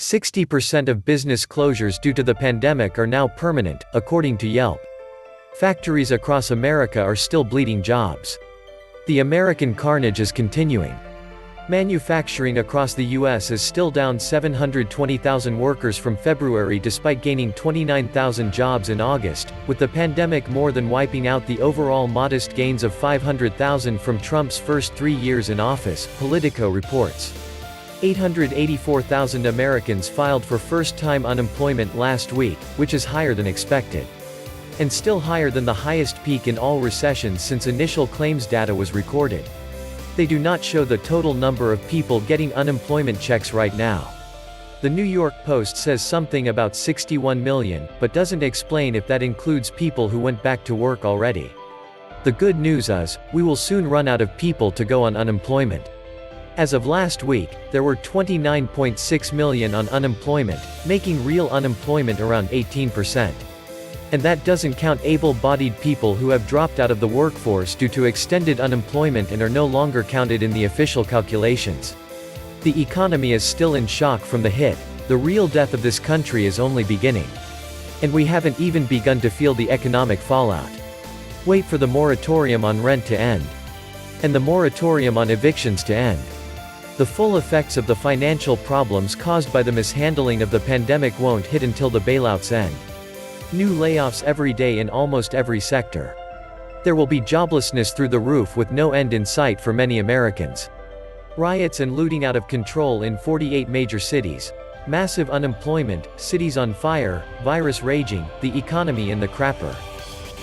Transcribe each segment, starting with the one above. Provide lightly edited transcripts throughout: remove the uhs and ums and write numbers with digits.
60% of business closures due to the pandemic are now permanent, according to Yelp. Factories across America are still bleeding jobs. The American carnage is continuing. Manufacturing across the U.S. is still down 720,000 workers from February despite gaining 29,000 jobs in August, with the pandemic more than wiping out the overall modest gains of 500,000 from Trump's first 3 years in office, Politico reports. 884,000 Americans filed for first-time unemployment last week, which is higher than expected. And still higher than the highest peak in all recessions since initial claims data was recorded. They do not show the total number of people getting unemployment checks right now. The New York Post says something about 61 million, but doesn't explain if that includes people who went back to work already. The good news is, we will soon run out of people to go on unemployment. As of last week, there were 29.6 million on unemployment, making real unemployment around 18%. And that doesn't count able-bodied people who have dropped out of the workforce due to extended unemployment and are no longer counted in the official calculations. The economy is still in shock from the hit. The real death of this country is only beginning. And we haven't even begun to feel the economic fallout. Wait for the moratorium on rent to end. And the moratorium on evictions to end. The full effects of the financial problems caused by the mishandling of the pandemic won't hit until the bailouts end. New layoffs every day in almost every sector. There will be joblessness through the roof with no end in sight for many Americans. Riots and looting out of control in 48 major cities. Massive unemployment, cities on fire, virus raging, the economy in the crapper.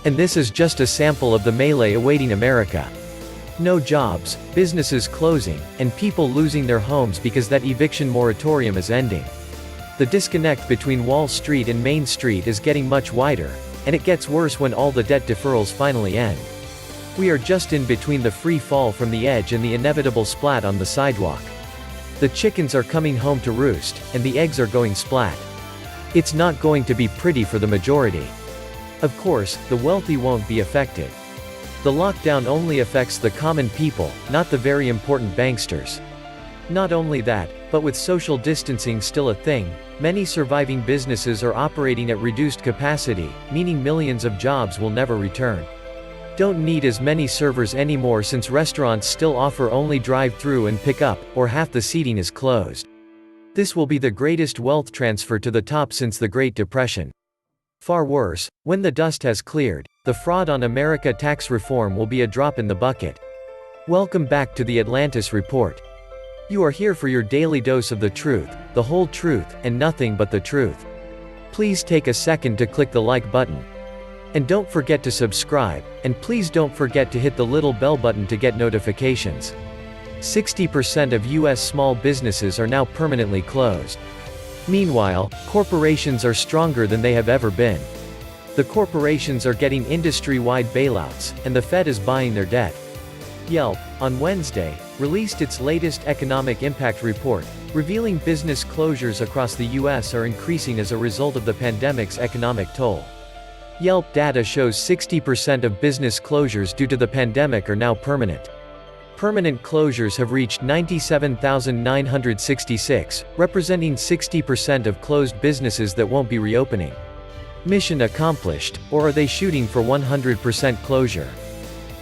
And this is just a sample of the melee awaiting America. No jobs, businesses closing, and people losing their homes because that eviction moratorium is ending. The disconnect between Wall Street and Main Street is getting much wider, and it gets worse when all the debt deferrals finally end. We are just in between the free fall from the edge and the inevitable splat on the sidewalk. The chickens are coming home to roost, and the eggs are going splat. It's not going to be pretty for the majority. Of course, the wealthy won't be affected. The lockdown only affects the common people, not the very important banksters. Not only that, but with social distancing still a thing, many surviving businesses are operating at reduced capacity, meaning millions of jobs will never return. Don't need as many servers anymore since restaurants still offer only drive-through and pick-up, or half the seating is closed. This will be the greatest wealth transfer to the top since the Great Depression. Far worse, when the dust has cleared, the fraud on America tax reform will be a drop in the bucket. Welcome back to the Atlantis Report. You are here for your daily dose of the truth, the whole truth, and nothing but the truth. Please take a second to click the like button. And don't forget to subscribe, and please don't forget to hit the little bell button to get notifications. 60% of U.S. small businesses are now permanently closed. Meanwhile, corporations are stronger than they have ever been. The corporations are getting industry-wide bailouts, and the Fed is buying their debt. Yelp, on Wednesday, released its latest economic impact report, revealing business closures across the U.S. are increasing as a result of the pandemic's economic toll. Yelp data shows 60% of business closures due to the pandemic are now permanent. Permanent closures have reached 97,966, representing 60% of closed businesses that won't be reopening. Mission accomplished, or are they shooting for 100% closure?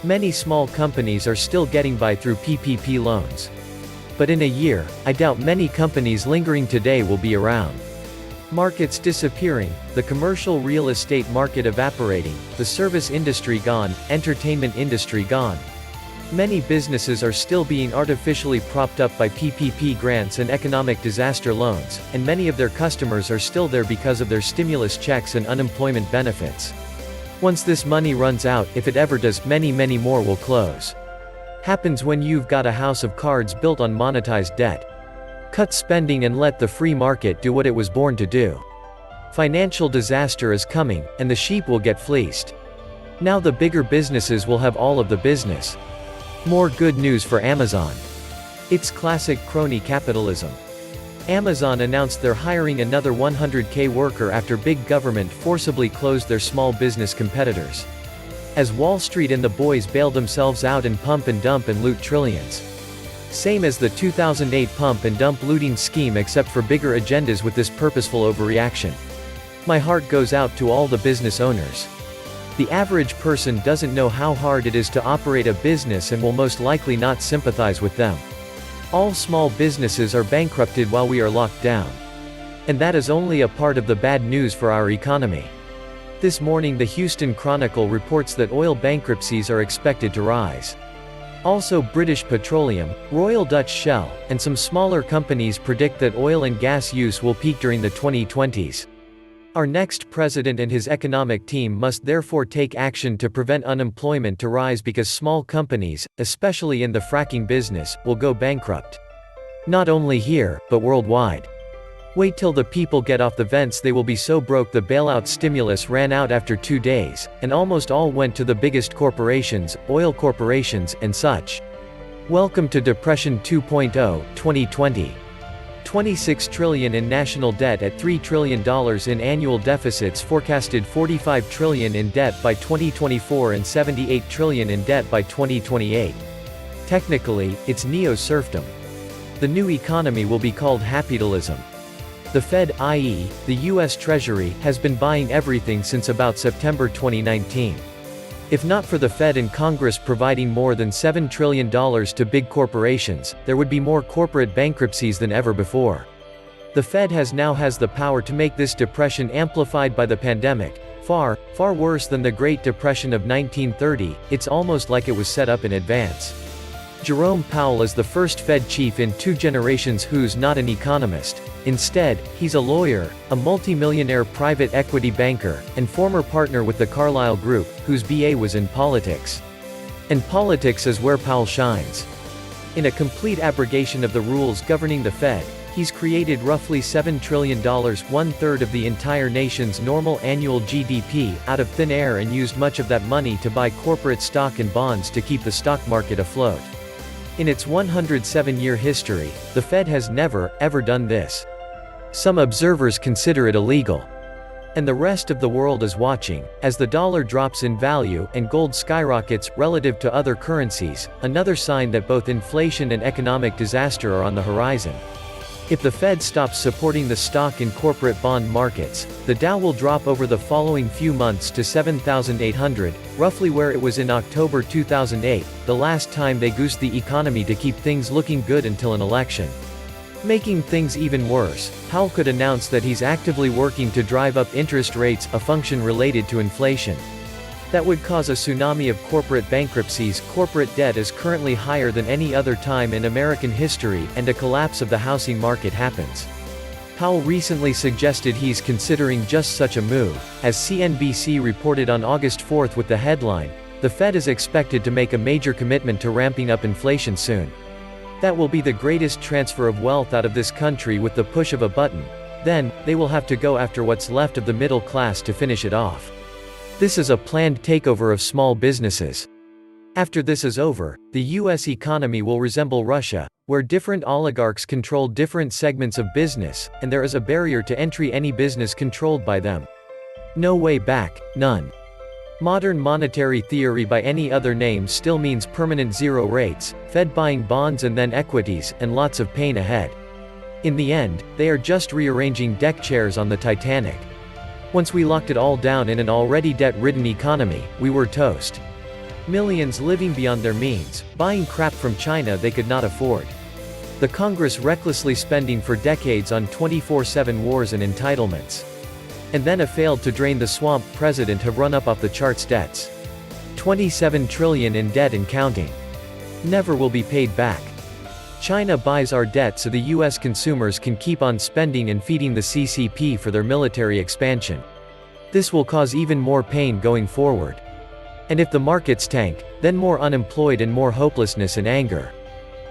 Many small companies are still getting by through PPP loans. But in a year, I doubt many companies lingering today will be around. Markets disappearing, the commercial real estate market evaporating, the service industry gone, entertainment industry gone. Many businesses are still being artificially propped up by PPP grants and economic disaster loans, and many of their customers are still there because of their stimulus checks and unemployment benefits. Once this money runs out, if it ever does, many more will close. Happens when you've got a house of cards built on monetized debt. Cut spending and let the free market do what it was born to do. Financial disaster is coming, and the sheep will get fleeced. Now the bigger businesses will have all of the business. More good news for Amazon. It's classic crony capitalism. Amazon announced they're hiring another 100K worker after big government forcibly closed their small business competitors. As Wall Street and the boys bail themselves out and pump and dump and loot trillions. Same as the 2008 pump and dump looting scheme, except for bigger agendas with this purposeful overreaction. My heart goes out to all the business owners. The average person doesn't know how hard it is to operate a business and will most likely not sympathize with them. All small businesses are bankrupted while we are locked down. And that is only a part of the bad news for our economy. This morning the Houston Chronicle reports that oil bankruptcies are expected to rise. Also British Petroleum, Royal Dutch Shell, and some smaller companies predict that oil and gas use will peak during the 2020s. Our next president and his economic team must therefore take action to prevent unemployment to rise, because small companies, especially in the fracking business, will go bankrupt. Not only here, but worldwide. Wait till the people get off the vents. They will be so broke the bailout stimulus ran out after 2 days, and almost all went to the biggest corporations, oil corporations, and such. Welcome to Depression 2.0, 2020. 26 trillion in national debt at $3 trillion in annual deficits, forecasted 45 trillion in debt by 2024 and 78 trillion in debt by 2028. Technically, it's neo-serfdom. The new economy will be called capitalism. The Fed, i.e., the U.S. Treasury, has been buying everything since about September 2019. If not for the Fed and Congress providing more than $7 trillion to big corporations, there would be more corporate bankruptcies than ever before. The Fed now has the power to make this depression, amplified by the pandemic, far, far worse than the Great Depression of 1930. It's almost like it was set up in advance. Jerome Powell is the first Fed chief in 2 generations who's not an economist. Instead, he's a lawyer, a multi-millionaire private equity banker, and former partner with the Carlyle Group, whose BA was in politics. And politics is where Powell shines. In a complete abrogation of the rules governing the Fed, he's created roughly $7 trillion, 1/3 of the entire nation's normal annual GDP, out of thin air, and used much of that money to buy corporate stock and bonds to keep the stock market afloat. In its 107-year history, the Fed has never, ever done this. Some observers consider it illegal. And the rest of the world is watching, as the dollar drops in value and gold skyrockets relative to other currencies, another sign that both inflation and economic disaster are on the horizon. If the Fed stops supporting the stock and corporate bond markets, the Dow will drop over the following few months to 7,800, roughly where it was in October 2008, the last time they goosed the economy to keep things looking good until an election. Making things even worse, Powell could announce that he's actively working to drive up interest rates, a function related to inflation. That would cause a tsunami of corporate bankruptcies. Corporate debt is currently higher than any other time in American history, and a collapse of the housing market happens. Powell recently suggested he's considering just such a move, as CNBC reported on August 4 with the headline, "The Fed is expected to make a major commitment to ramping up inflation soon. That will be the greatest transfer of wealth out of this country with the push of a button. Then, they will have to go after what's left of the middle class to finish it off. This is a planned takeover of small businesses. After this is over, the U.S. economy will resemble Russia, where different oligarchs control different segments of business, and there is a barrier to entry any business controlled by them. No way back, none. Modern monetary theory by any other name still means permanent zero rates, Fed buying bonds and then equities, and lots of pain ahead. In the end, they are just rearranging deck chairs on the Titanic. Once we locked it all down in an already debt-ridden economy, we were toast. Millions living beyond their means, buying crap from China they could not afford. The Congress recklessly spending for decades on 24/7 wars and entitlements. And then a failed to drain the swamp president have run up off the charts debts. 27 trillion in debt and counting. Never will be paid back. China buys our debt so the US consumers can keep on spending and feeding the CCP for their military expansion. This will cause even more pain going forward. And if the markets tank, then more unemployed and more hopelessness and anger.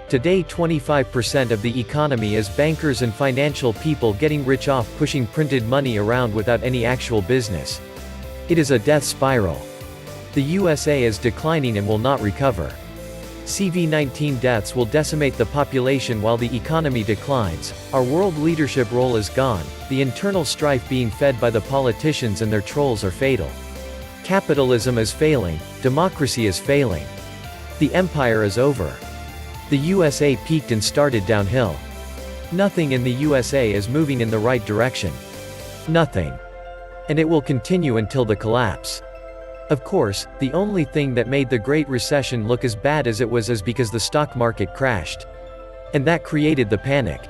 Today 25% of the economy is bankers and financial people getting rich off pushing printed money around without any actual business. It is a death spiral. The USA is declining and will not recover. COVID-19 deaths will decimate the population while the economy declines. Our world leadership role is gone, the internal strife being fed by the politicians and their trolls are fatal. Capitalism is failing, democracy is failing. The empire is over. The USA peaked and started downhill. Nothing in the USA is moving in the right direction. Nothing. And it will continue until the collapse. Of course, the only thing that made the Great Recession look as bad as it was is because the stock market crashed. And that created the panic.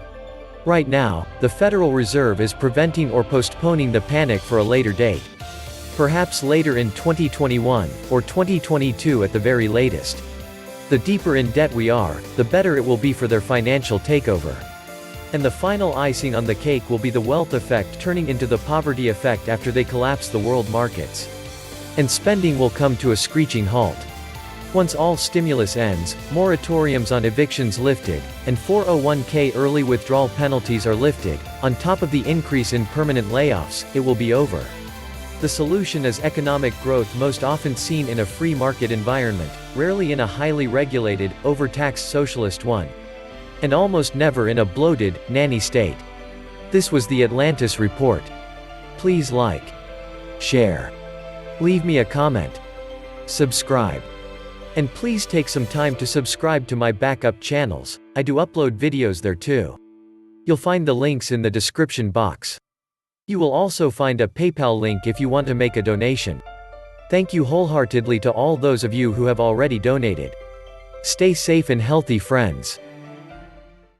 Right now, the Federal Reserve is preventing or postponing the panic for a later date. Perhaps later in 2021, or 2022 at the very latest. The deeper in debt we are, the better it will be for their financial takeover. And the final icing on the cake will be the wealth effect turning into the poverty effect after they collapse the world markets. And spending will come to a screeching halt. Once all stimulus ends, moratoriums on evictions lifted, and 401k early withdrawal penalties are lifted, on top of the increase in permanent layoffs, it will be over. The solution is economic growth, most often seen in a free market environment, rarely in a highly regulated, overtaxed socialist one. And almost never in a bloated, nanny state. This was the Atlantis Report. Please like, share, leave me a comment, subscribe. And please take some time to subscribe to my backup channels. I do upload videos there too. You'll find the links in the description box. You will also find a PayPal link if you want to make a donation. Thank you wholeheartedly to all those of you who have already donated. Stay safe and healthy, friends.